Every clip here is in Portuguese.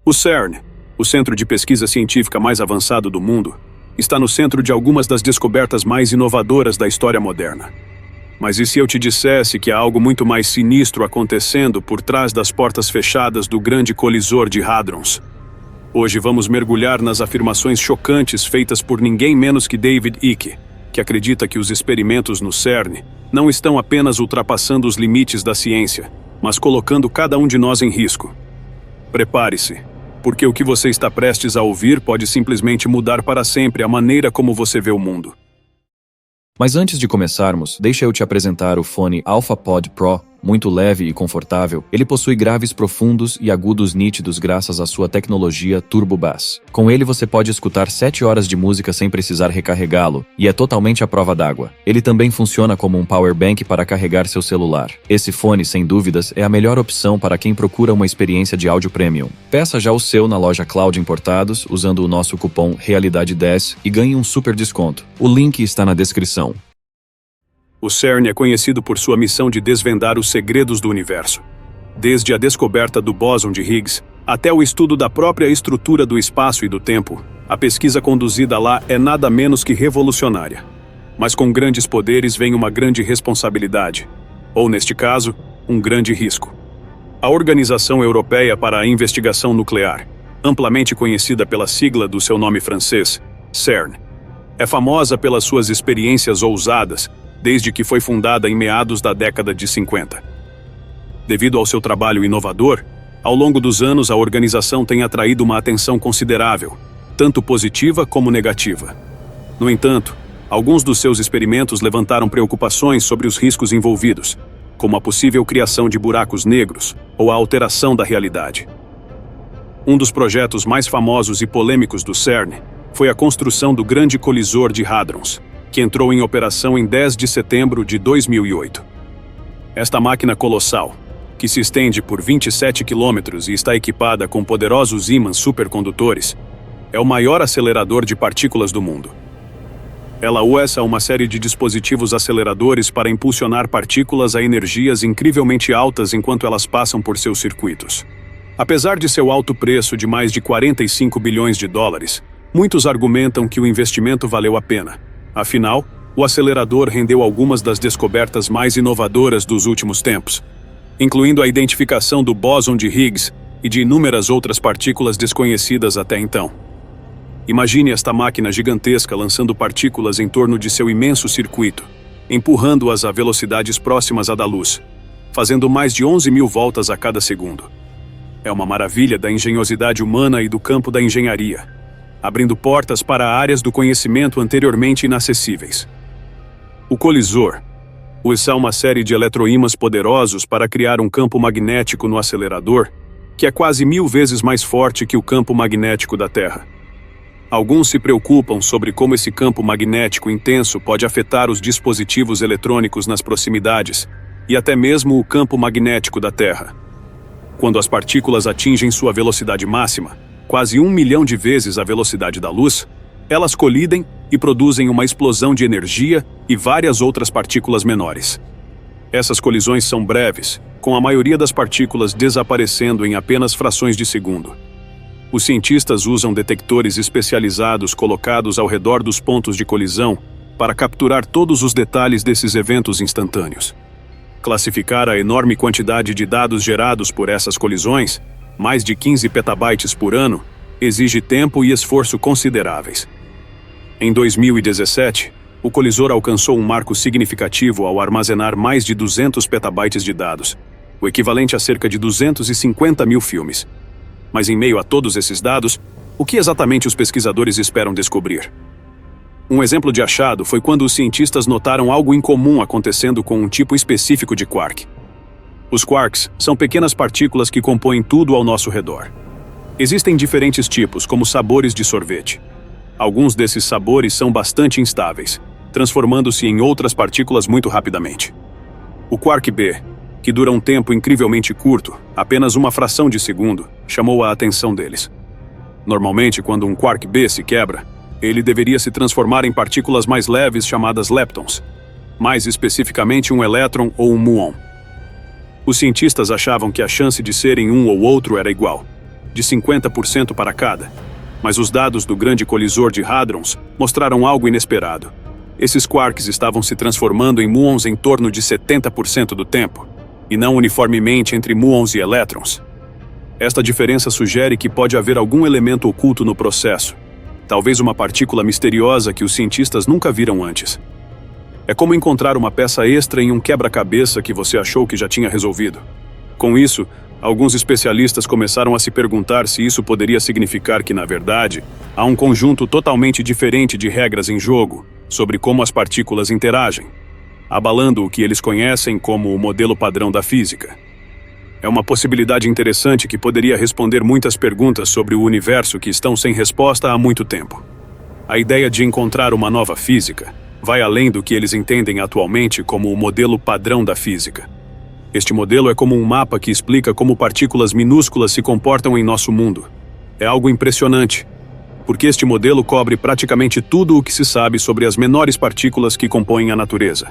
O CERN, o centro de pesquisa científica mais avançado do mundo, está no centro de algumas das descobertas mais inovadoras da história moderna. Mas e se eu te dissesse que há algo muito mais sinistro acontecendo por trás das portas fechadas do grande colisor de Hadrons? Hoje vamos mergulhar nas afirmações chocantes feitas por ninguém menos que David Icke, que acredita que os experimentos no CERN não estão apenas ultrapassando os limites da ciência, mas colocando cada um de nós em risco. Prepare-se, porque o que você está prestes a ouvir pode simplesmente mudar para sempre a maneira como você vê o mundo. Mas antes de começarmos, deixa eu te apresentar o fone AlphaPod Pro. Muito leve e confortável, ele possui graves profundos e agudos nítidos graças à sua tecnologia Turbo Bass. Com ele você pode escutar 7 horas de música sem precisar recarregá-lo, e é totalmente à prova d'água. Ele também funciona como um power bank para carregar seu celular. Esse fone, sem dúvidas, é a melhor opção para quem procura uma experiência de áudio premium. Peça já o seu na loja Cloud Importados, usando o nosso cupom REALIDADE10 e ganhe um super desconto. O link está na descrição. O CERN é conhecido por sua missão de desvendar os segredos do universo. Desde a descoberta do bóson de Higgs até o estudo da própria estrutura do espaço e do tempo, a pesquisa conduzida lá é nada menos que revolucionária. Mas com grandes poderes vem uma grande responsabilidade, ou neste caso, um grande risco. A Organização Europeia para a Investigação Nuclear, amplamente conhecida pela sigla do seu nome francês, CERN, é famosa pelas suas experiências ousadas, desde que foi fundada em meados da década de 50. Devido ao seu trabalho inovador, ao longo dos anos a organização tem atraído uma atenção considerável, tanto positiva como negativa. No entanto, alguns dos seus experimentos levantaram preocupações sobre os riscos envolvidos, como a possível criação de buracos negros ou a alteração da realidade. Um dos projetos mais famosos e polêmicos do CERN foi a construção do Grande Colisor de Hadrons, que entrou em operação em 10 de setembro de 2008. Esta máquina colossal, que se estende por 27 quilômetros e está equipada com poderosos ímãs supercondutores, é o maior acelerador de partículas do mundo. Ela usa uma série de dispositivos aceleradores para impulsionar partículas a energias incrivelmente altas enquanto elas passam por seus circuitos. Apesar de seu alto preço de mais de 45 bilhões de dólares, muitos argumentam que o investimento valeu a pena. Afinal, o acelerador rendeu algumas das descobertas mais inovadoras dos últimos tempos, incluindo a identificação do bóson de Higgs e de inúmeras outras partículas desconhecidas até então. Imagine esta máquina gigantesca lançando partículas em torno de seu imenso circuito, empurrando-as a velocidades próximas à da luz, fazendo mais de 11.000 voltas a cada segundo. É uma maravilha da engenhosidade humana e do campo da engenharia, abrindo portas para áreas do conhecimento anteriormente inacessíveis. O colisor usa uma série de eletroímãs poderosos para criar um campo magnético no acelerador, que é quase 1000 vezes mais forte que o campo magnético da Terra. Alguns se preocupam sobre como esse campo magnético intenso pode afetar os dispositivos eletrônicos nas proximidades, e até mesmo o campo magnético da Terra. Quando as partículas atingem sua velocidade máxima, quase 1 milhão de vezes a velocidade da luz, elas colidem e produzem uma explosão de energia e várias outras partículas menores. Essas colisões são breves, com a maioria das partículas desaparecendo em apenas frações de segundo. Os cientistas usam detectores especializados colocados ao redor dos pontos de colisão para capturar todos os detalhes desses eventos instantâneos. Classificar a enorme quantidade de dados gerados por essas colisões, mais de 15 petabytes por ano, exige tempo e esforço consideráveis. Em 2017, o colisor alcançou um marco significativo ao armazenar mais de 200 petabytes de dados, o equivalente a cerca de 250 mil filmes. Mas em meio a todos esses dados, o que exatamente os pesquisadores esperam descobrir? Um exemplo de achado foi quando os cientistas notaram algo incomum acontecendo com um tipo específico de quark. Os quarks são pequenas partículas que compõem tudo ao nosso redor. Existem diferentes tipos, como sabores de sorvete. Alguns desses sabores são bastante instáveis, transformando-se em outras partículas muito rapidamente. O quark B, que dura um tempo incrivelmente curto, apenas uma fração de segundo, chamou a atenção deles. Normalmente, quando um quark B se quebra, ele deveria se transformar em partículas mais leves chamadas leptons, mais especificamente um elétron ou um muon. Os cientistas achavam que a chance de serem um ou outro era igual, de 50% para cada. Mas os dados do grande colisor de hadrons mostraram algo inesperado. Esses quarks estavam se transformando em muons em torno de 70% do tempo, e não uniformemente entre muons e elétrons. Esta diferença sugere que pode haver algum elemento oculto no processo, talvez uma partícula misteriosa que os cientistas nunca viram antes. É como encontrar uma peça extra em um quebra-cabeça que você achou que já tinha resolvido. Com isso, alguns especialistas começaram a se perguntar se isso poderia significar que, na verdade, há um conjunto totalmente diferente de regras em jogo sobre como as partículas interagem, abalando o que eles conhecem como o modelo padrão da física. É uma possibilidade interessante que poderia responder muitas perguntas sobre o universo que estão sem resposta há muito tempo. A ideia de encontrar uma nova física vai além do que eles entendem atualmente como o modelo padrão da física. Este modelo é como um mapa que explica como partículas minúsculas se comportam em nosso mundo. É algo impressionante, porque este modelo cobre praticamente tudo o que se sabe sobre as menores partículas que compõem a natureza.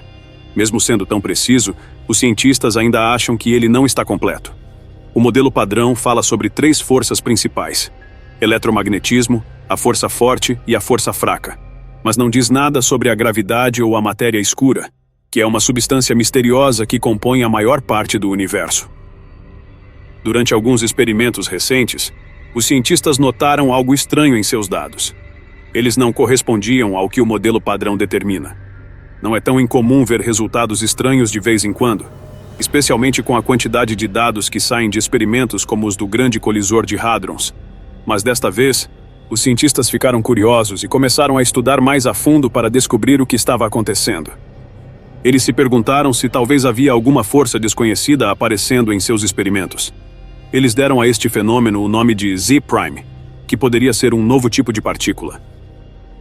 Mesmo sendo tão preciso, os cientistas ainda acham que ele não está completo. O modelo padrão fala sobre 3 forças principais: eletromagnetismo, a força forte e a força fraca, mas não diz nada sobre a gravidade ou a matéria escura, que é uma substância misteriosa que compõe a maior parte do universo. Durante alguns experimentos recentes, os cientistas notaram algo estranho em seus dados. Eles não correspondiam ao que o modelo padrão determina. Não é tão incomum ver resultados estranhos de vez em quando, especialmente com a quantidade de dados que saem de experimentos como os do grande colisor de hadrons. Mas desta vez, os cientistas ficaram curiosos e começaram a estudar mais a fundo para descobrir o que estava acontecendo. Eles se perguntaram se talvez havia alguma força desconhecida aparecendo em seus experimentos. Eles deram a este fenômeno o nome de Z-Prime, que poderia ser um novo tipo de partícula.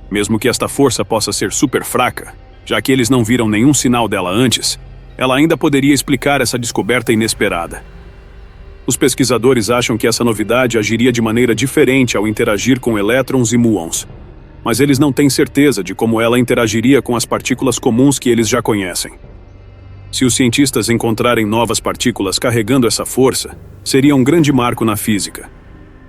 Mesmo que esta força possa ser super fraca, já que eles não viram nenhum sinal dela antes, ela ainda poderia explicar essa descoberta inesperada. Os pesquisadores acham que essa novidade agiria de maneira diferente ao interagir com elétrons e muons, mas eles não têm certeza de como ela interagiria com as partículas comuns que eles já conhecem. Se os cientistas encontrarem novas partículas carregando essa força, seria um grande marco na física.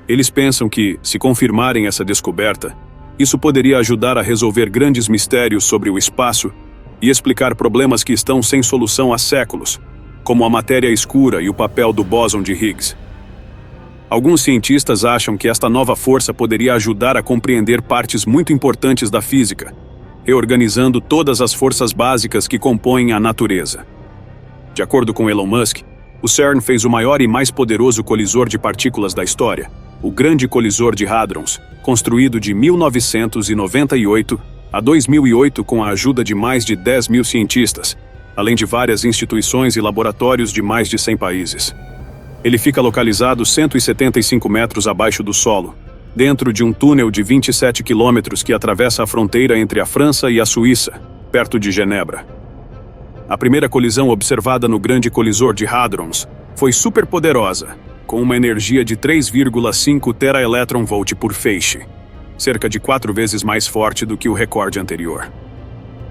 Eles pensam que, se confirmarem essa descoberta, isso poderia ajudar a resolver grandes mistérios sobre o espaço e explicar problemas que estão sem solução há séculos, como a matéria escura e o papel do bóson de Higgs. Alguns cientistas acham que esta nova força poderia ajudar a compreender partes muito importantes da física, reorganizando todas as forças básicas que compõem a natureza. De acordo com Elon Musk, o CERN fez o maior e mais poderoso colisor de partículas da história, o Grande Colisor de Hadrons, construído de 1998 a 2008 com a ajuda de mais de 10 mil cientistas, além de várias instituições e laboratórios de mais de 100 países. Ele fica localizado 175 metros abaixo do solo, dentro de um túnel de 27 quilômetros que atravessa a fronteira entre a França e a Suíça, perto de Genebra. A primeira colisão observada no Grande Colisor de Hadrons foi superpoderosa, com uma energia de 3,5 teraelectronvolt por feixe, cerca de 4 vezes mais forte do que o recorde anterior.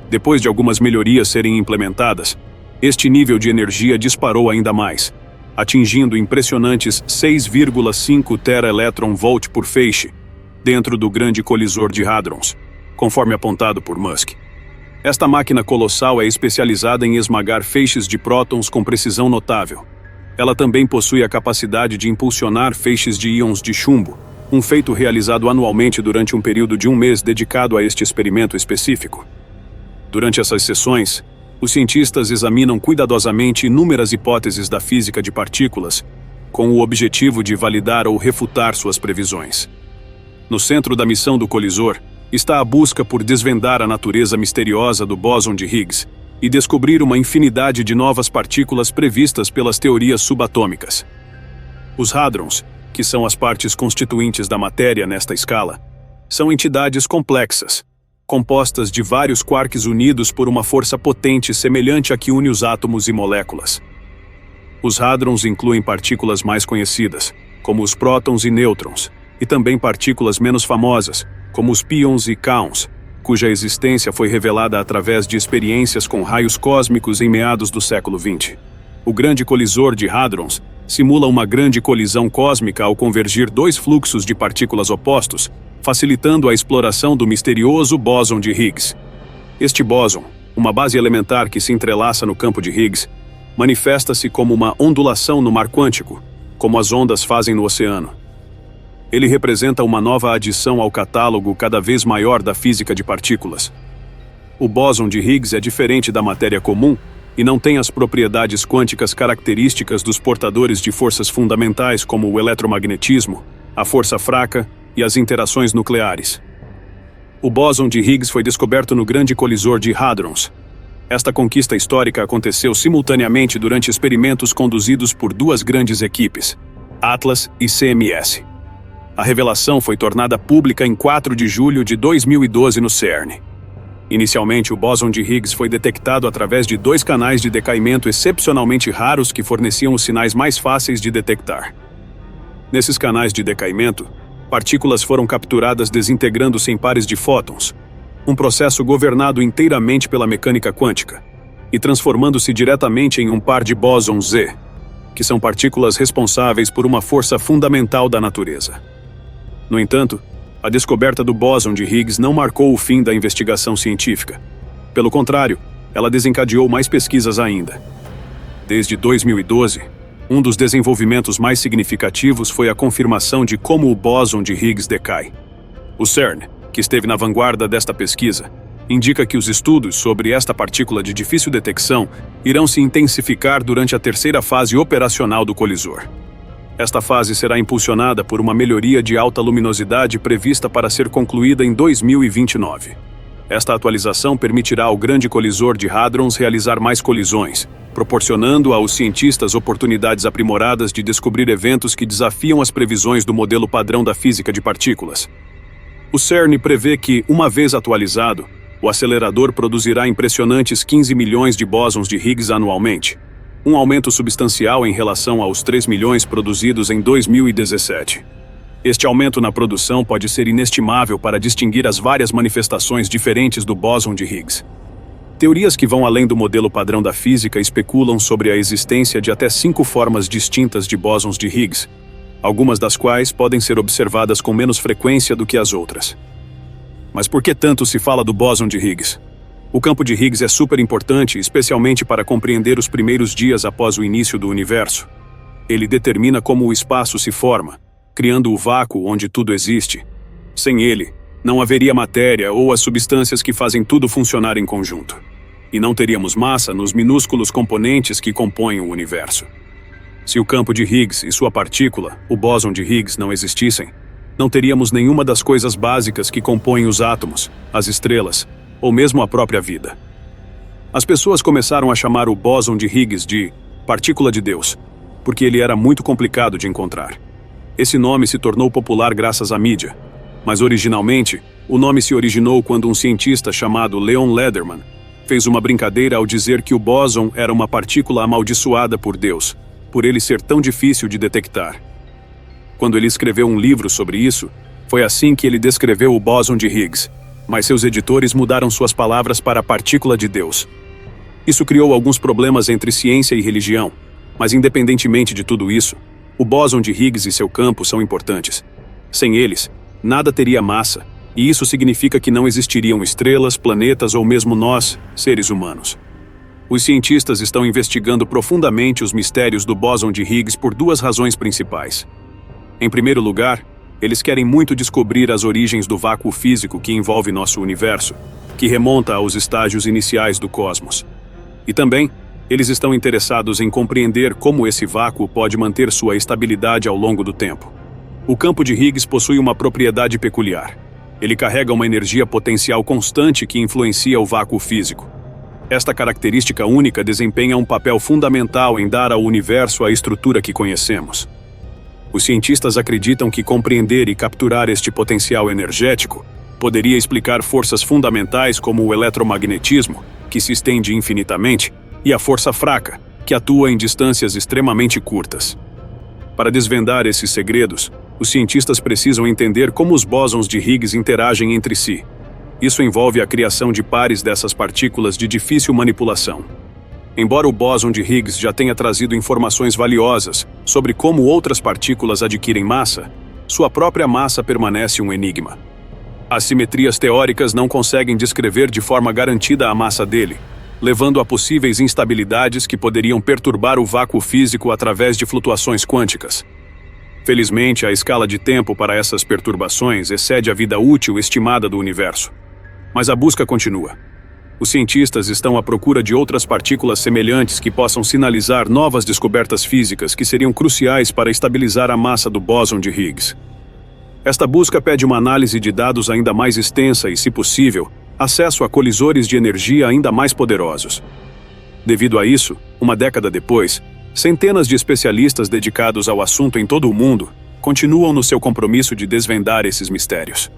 Depois de algumas melhorias serem implementadas, este nível de energia disparou ainda mais, atingindo impressionantes 6,5 teraelectronvolt por feixe, dentro do Grande Colisor de Hadrons, conforme apontado por Musk. Esta máquina colossal é especializada em esmagar feixes de prótons com precisão notável. Ela também possui a capacidade de impulsionar feixes de íons de chumbo, um feito realizado anualmente durante um período de 1 mês dedicado a este experimento específico. Durante essas sessões, os cientistas examinam cuidadosamente inúmeras hipóteses da física de partículas, com o objetivo de validar ou refutar suas previsões. No centro da missão do colisor está a busca por desvendar a natureza misteriosa do bóson de Higgs e descobrir uma infinidade de novas partículas previstas pelas teorias subatômicas. Os hadrons, que são as partes constituintes da matéria nesta escala, são entidades complexas, compostas de vários quarks unidos por uma força potente semelhante à que une os átomos e moléculas. Os hadrons incluem partículas mais conhecidas, como os prótons e nêutrons, e também partículas menos famosas, como os pions e kaons, cuja existência foi revelada através de experiências com raios cósmicos em meados do século XX. O Grande Colisor de Hadrons simula uma grande colisão cósmica ao convergir dois fluxos de partículas opostos, facilitando a exploração do misterioso bóson de Higgs. Este bóson, uma base elementar que se entrelaça no campo de Higgs, manifesta-se como uma ondulação no mar quântico, como as ondas fazem no oceano. Ele representa uma nova adição ao catálogo cada vez maior da física de partículas. O bóson de Higgs é diferente da matéria comum e não tem as propriedades quânticas características dos portadores de forças fundamentais como o eletromagnetismo, a força fraca e as interações nucleares. O bóson de Higgs foi descoberto no Grande Colisor de Hadrons. Esta conquista histórica aconteceu simultaneamente durante experimentos conduzidos por duas grandes equipes, Atlas e CMS. A revelação foi tornada pública em 4 de julho de 2012 no CERN. Inicialmente, o bóson de Higgs foi detectado através de 2 canais de decaimento excepcionalmente raros que forneciam os sinais mais fáceis de detectar. Nesses canais de decaimento, partículas foram capturadas desintegrando-se em pares de fótons, um processo governado inteiramente pela mecânica quântica, e transformando-se diretamente em um par de bósons Z, que são partículas responsáveis por uma força fundamental da natureza. No entanto, a descoberta do bóson de Higgs não marcou o fim da investigação científica. Pelo contrário, ela desencadeou mais pesquisas ainda. Desde 2012, um dos desenvolvimentos mais significativos foi a confirmação de como o bóson de Higgs decai. O CERN, que esteve na vanguarda desta pesquisa, indica que os estudos sobre esta partícula de difícil detecção irão se intensificar durante a 3ª fase operacional do colisor. Esta fase será impulsionada por uma melhoria de alta luminosidade prevista para ser concluída em 2029. Esta atualização permitirá ao Grande Colisor de Hadrons realizar mais colisões, proporcionando aos cientistas oportunidades aprimoradas de descobrir eventos que desafiam as previsões do modelo padrão da física de partículas. O CERN prevê que, uma vez atualizado, o acelerador produzirá impressionantes 15 milhões de bósons de Higgs anualmente, um aumento substancial em relação aos 3 milhões produzidos em 2017. Este aumento na produção pode ser inestimável para distinguir as várias manifestações diferentes do bóson de Higgs. Teorias que vão além do modelo padrão da física especulam sobre a existência de até 5 formas distintas de bósons de Higgs, algumas das quais podem ser observadas com menos frequência do que as outras. Mas por que tanto se fala do bóson de Higgs? O campo de Higgs é super importante, especialmente para compreender os primeiros dias após o início do universo. Ele determina como o espaço se forma, criando o vácuo onde tudo existe. Sem ele, não haveria matéria ou as substâncias que fazem tudo funcionar em conjunto. E não teríamos massa nos minúsculos componentes que compõem o universo. Se o campo de Higgs e sua partícula, o bóson de Higgs, não existissem, não teríamos nenhuma das coisas básicas que compõem os átomos, as estrelas, ou mesmo a própria vida. As pessoas começaram a chamar o bóson de Higgs de partícula de Deus, porque ele era muito complicado de encontrar. Esse nome se tornou popular graças à mídia, mas originalmente, o nome se originou quando um cientista chamado Leon Lederman fez uma brincadeira ao dizer que o bóson era uma partícula amaldiçoada por Deus, por ele ser tão difícil de detectar. Quando ele escreveu um livro sobre isso, foi assim que ele descreveu o bóson de Higgs, mas seus editores mudaram suas palavras para a partícula de Deus. Isso criou alguns problemas entre ciência e religião, mas independentemente de tudo isso, o bóson de Higgs e seu campo são importantes. Sem eles, nada teria massa, e isso significa que não existiriam estrelas, planetas ou mesmo nós, seres humanos. Os cientistas estão investigando profundamente os mistérios do bóson de Higgs por 2 razões principais. Em primeiro lugar, eles querem muito descobrir as origens do vácuo físico que envolve nosso universo, que remonta aos estágios iniciais do cosmos. E também, eles estão interessados em compreender como esse vácuo pode manter sua estabilidade ao longo do tempo. O campo de Higgs possui uma propriedade peculiar. Ele carrega uma energia potencial constante que influencia o vácuo físico. Esta característica única desempenha um papel fundamental em dar ao universo a estrutura que conhecemos. Os cientistas acreditam que compreender e capturar este potencial energético poderia explicar forças fundamentais como o eletromagnetismo, que se estende infinitamente, e a força fraca, que atua em distâncias extremamente curtas. Para desvendar esses segredos, os cientistas precisam entender como os bósons de Higgs interagem entre si. Isso envolve a criação de pares dessas partículas de difícil manipulação. Embora o bóson de Higgs já tenha trazido informações valiosas sobre como outras partículas adquirem massa, sua própria massa permanece um enigma. As simetrias teóricas não conseguem descrever de forma garantida a massa dele, levando a possíveis instabilidades que poderiam perturbar o vácuo físico através de flutuações quânticas. Felizmente, a escala de tempo para essas perturbações excede a vida útil estimada do universo. Mas a busca continua. Os cientistas estão à procura de outras partículas semelhantes que possam sinalizar novas descobertas físicas que seriam cruciais para estabilizar a massa do bóson de Higgs. Esta busca pede uma análise de dados ainda mais extensa e, se possível, acesso a colisores de energia ainda mais poderosos. Devido a isso, uma década depois, centenas de especialistas dedicados ao assunto em todo o mundo continuam no seu compromisso de desvendar esses mistérios.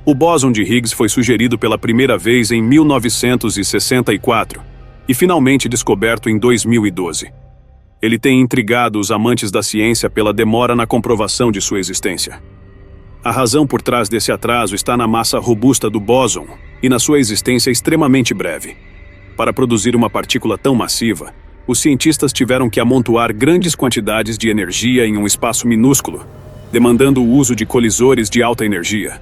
O bóson de Higgs foi sugerido pela primeira vez em 1964 e finalmente descoberto em 2012. Ele tem intrigado os amantes da ciência pela demora na comprovação de sua existência. A razão por trás desse atraso está na massa robusta do bóson e na sua existência extremamente breve. Para produzir uma partícula tão massiva, os cientistas tiveram que amontoar grandes quantidades de energia em um espaço minúsculo, demandando o uso de colisores de alta energia.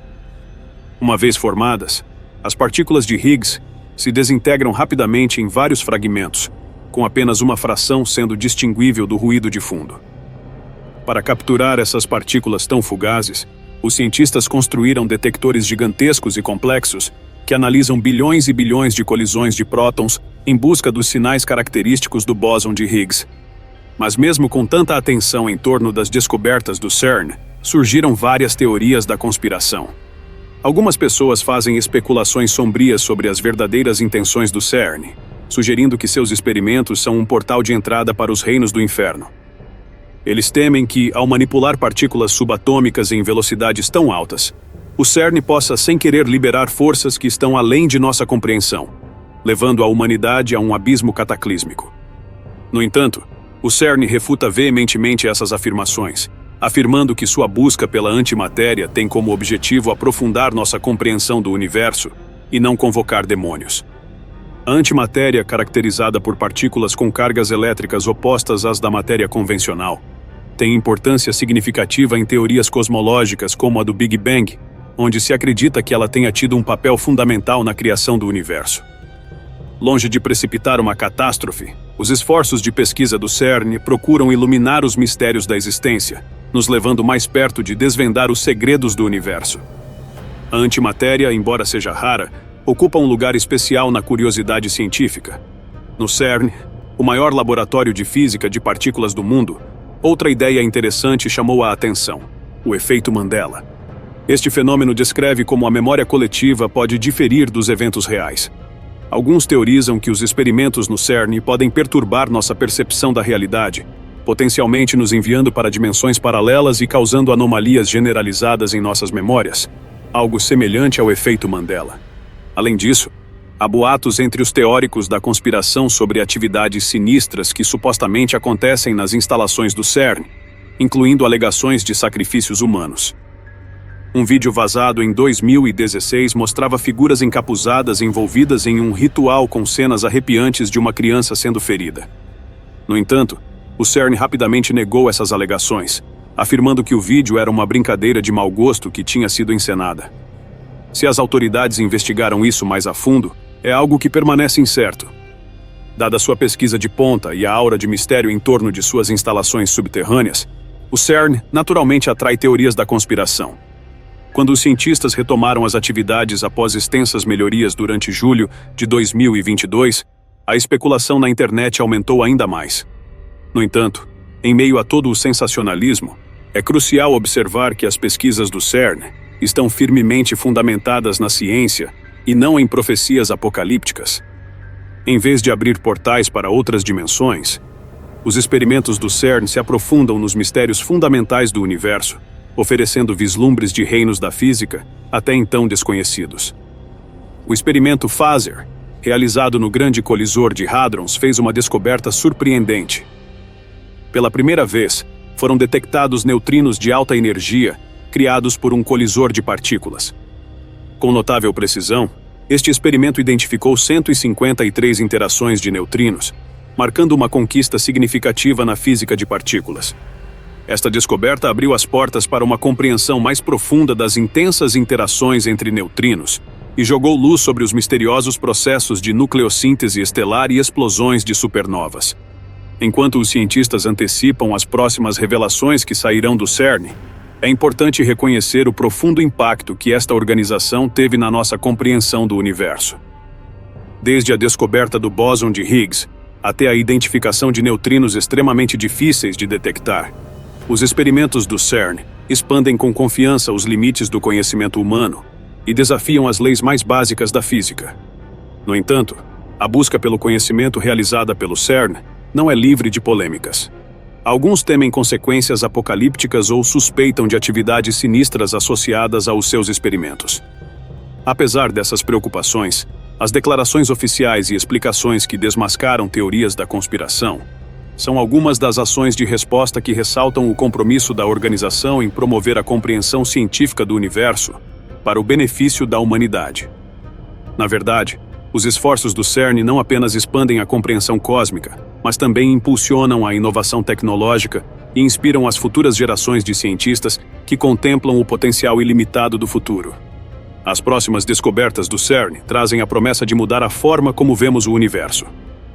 Uma vez formadas, as partículas de Higgs se desintegram rapidamente em vários fragmentos, com apenas uma fração sendo distinguível do ruído de fundo. Para capturar essas partículas tão fugazes, os cientistas construíram detectores gigantescos e complexos que analisam bilhões e bilhões de colisões de prótons em busca dos sinais característicos do bóson de Higgs. Mas mesmo com tanta atenção em torno das descobertas do CERN, surgiram várias teorias da conspiração. Algumas pessoas fazem especulações sombrias sobre as verdadeiras intenções do CERN, sugerindo que seus experimentos são um portal de entrada para os reinos do inferno. Eles temem que, ao manipular partículas subatômicas em velocidades tão altas, o CERN possa sem querer liberar forças que estão além de nossa compreensão, levando a humanidade a um abismo cataclísmico. No entanto, o CERN refuta veementemente essas afirmações, afirmando que sua busca pela antimatéria tem como objetivo aprofundar nossa compreensão do universo e não convocar demônios. A antimatéria, caracterizada por partículas com cargas elétricas opostas às da matéria convencional, tem importância significativa em teorias cosmológicas como a do Big Bang, onde se acredita que ela tenha tido um papel fundamental na criação do universo. Longe de precipitar uma catástrofe, os esforços de pesquisa do CERN procuram iluminar os mistérios da existência, nos levando mais perto de desvendar os segredos do universo. A antimatéria, embora seja rara, ocupa um lugar especial na curiosidade científica. No CERN, o maior laboratório de física de partículas do mundo, outra ideia interessante chamou a atenção: o efeito Mandela. Este fenômeno descreve como a memória coletiva pode diferir dos eventos reais. Alguns teorizam que os experimentos no CERN podem perturbar nossa percepção da realidade, potencialmente nos enviando para dimensões paralelas e causando anomalias generalizadas em nossas memórias, algo semelhante ao efeito Mandela. Além disso, há boatos entre os teóricos da conspiração sobre atividades sinistras que supostamente acontecem nas instalações do CERN, incluindo alegações de sacrifícios humanos. Um vídeo vazado em 2016 mostrava figuras encapuzadas envolvidas em um ritual com cenas arrepiantes de uma criança sendo ferida. No entanto, o CERN rapidamente negou essas alegações, afirmando que o vídeo era uma brincadeira de mau gosto que tinha sido encenada. Se as autoridades investigaram isso mais a fundo, é algo que permanece incerto. Dada sua pesquisa de ponta e a aura de mistério em torno de suas instalações subterrâneas, o CERN naturalmente atrai teorias da conspiração. Quando os cientistas retomaram as atividades após extensas melhorias durante julho de 2022, a especulação na internet aumentou ainda mais. No entanto, em meio a todo o sensacionalismo, é crucial observar que as pesquisas do CERN estão firmemente fundamentadas na ciência e não em profecias apocalípticas. Em vez de abrir portais para outras dimensões, os experimentos do CERN se aprofundam nos mistérios fundamentais do universo, oferecendo vislumbres de reinos da física até então desconhecidos. O experimento FASER, realizado no Grande Colisor de Hadrons, fez uma descoberta surpreendente. Pela primeira vez, foram detectados neutrinos de alta energia criados por um colisor de partículas. Com notável precisão, este experimento identificou 153 interações de neutrinos, marcando uma conquista significativa na física de partículas. Esta descoberta abriu as portas para uma compreensão mais profunda das intensas interações entre neutrinos e jogou luz sobre os misteriosos processos de nucleossíntese estelar e explosões de supernovas. Enquanto os cientistas antecipam as próximas revelações que sairão do CERN, é importante reconhecer o profundo impacto que esta organização teve na nossa compreensão do universo. Desde a descoberta do bóson de Higgs até a identificação de neutrinos extremamente difíceis de detectar, os experimentos do CERN expandem com confiança os limites do conhecimento humano e desafiam as leis mais básicas da física. No entanto, a busca pelo conhecimento realizada pelo CERN não é livre de polêmicas. Alguns temem consequências apocalípticas ou suspeitam de atividades sinistras associadas aos seus experimentos. Apesar dessas preocupações, as declarações oficiais e explicações que desmascaram teorias da conspiração são algumas das ações de resposta que ressaltam o compromisso da organização em promover a compreensão científica do universo para o benefício da humanidade. Na verdade, os esforços do CERN não apenas expandem a compreensão cósmica, mas também impulsionam a inovação tecnológica e inspiram as futuras gerações de cientistas que contemplam o potencial ilimitado do futuro. As próximas descobertas do CERN trazem a promessa de mudar a forma como vemos o universo.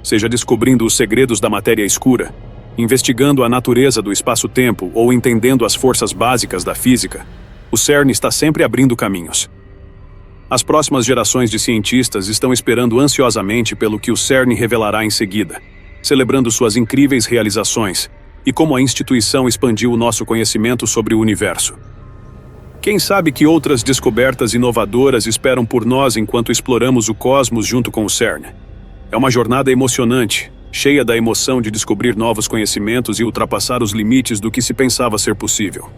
Seja descobrindo os segredos da matéria escura, investigando a natureza do espaço-tempo ou entendendo as forças básicas da física, o CERN está sempre abrindo caminhos. As próximas gerações de cientistas estão esperando ansiosamente pelo que o CERN revelará em seguida, celebrando suas incríveis realizações e como a instituição expandiu o nosso conhecimento sobre o universo. Quem sabe que outras descobertas inovadoras esperam por nós enquanto exploramos o cosmos junto com o CERN? É uma jornada emocionante, cheia da emoção de descobrir novos conhecimentos e ultrapassar os limites do que se pensava ser possível.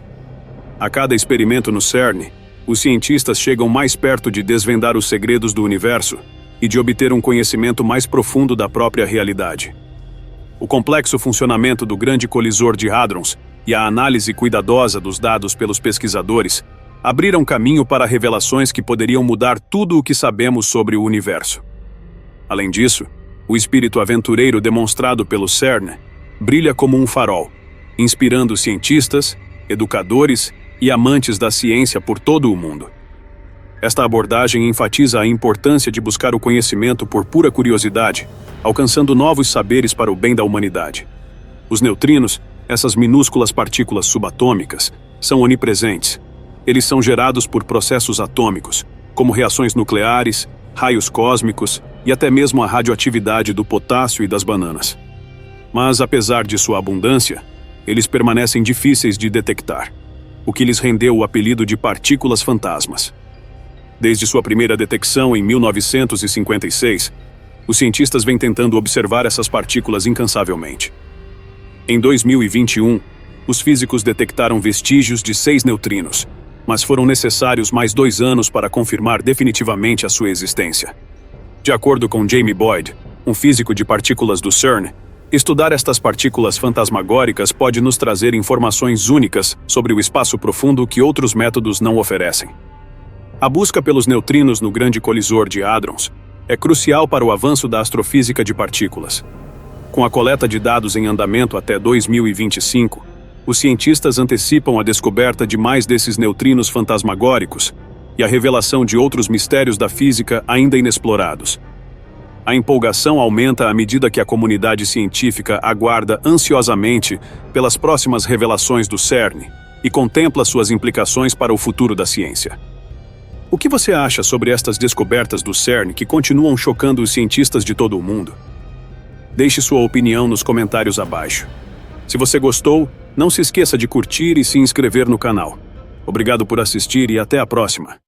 A cada experimento no CERN, os cientistas chegam mais perto de desvendar os segredos do universo e de obter um conhecimento mais profundo da própria realidade. O complexo funcionamento do grande colisor de hadrons e a análise cuidadosa dos dados pelos pesquisadores abriram caminho para revelações que poderiam mudar tudo o que sabemos sobre o universo. Além disso, o espírito aventureiro demonstrado pelo CERN brilha como um farol, inspirando cientistas, educadores e amantes da ciência por todo o mundo. Esta abordagem enfatiza a importância de buscar o conhecimento por pura curiosidade, alcançando novos saberes para o bem da humanidade. Os neutrinos, essas minúsculas partículas subatômicas, são onipresentes. Eles são gerados por processos atômicos, como reações nucleares, raios cósmicos e até mesmo a radioatividade do potássio e das bananas. Mas, apesar de sua abundância, eles permanecem difíceis de detectar, o que lhes rendeu o apelido de partículas fantasmas. Desde sua primeira detecção em 1956, os cientistas vêm tentando observar essas partículas incansavelmente. Em 2021, os físicos detectaram vestígios de 6 neutrinos, mas foram necessários mais 2 anos para confirmar definitivamente a sua existência. De acordo com Jamie Boyd, um físico de partículas do CERN, estudar estas partículas fantasmagóricas pode nos trazer informações únicas sobre o espaço profundo que outros métodos não oferecem. A busca pelos neutrinos no grande colisor de hadrons é crucial para o avanço da astrofísica de partículas. Com a coleta de dados em andamento até 2025, os cientistas antecipam a descoberta de mais desses neutrinos fantasmagóricos e a revelação de outros mistérios da física ainda inexplorados. A empolgação aumenta à medida que a comunidade científica aguarda ansiosamente pelas próximas revelações do CERN e contempla suas implicações para o futuro da ciência. O que você acha sobre estas descobertas do CERN que continuam chocando os cientistas de todo o mundo? Deixe sua opinião nos comentários abaixo. Se você gostou, não se esqueça de curtir e se inscrever no canal. Obrigado por assistir e até a próxima.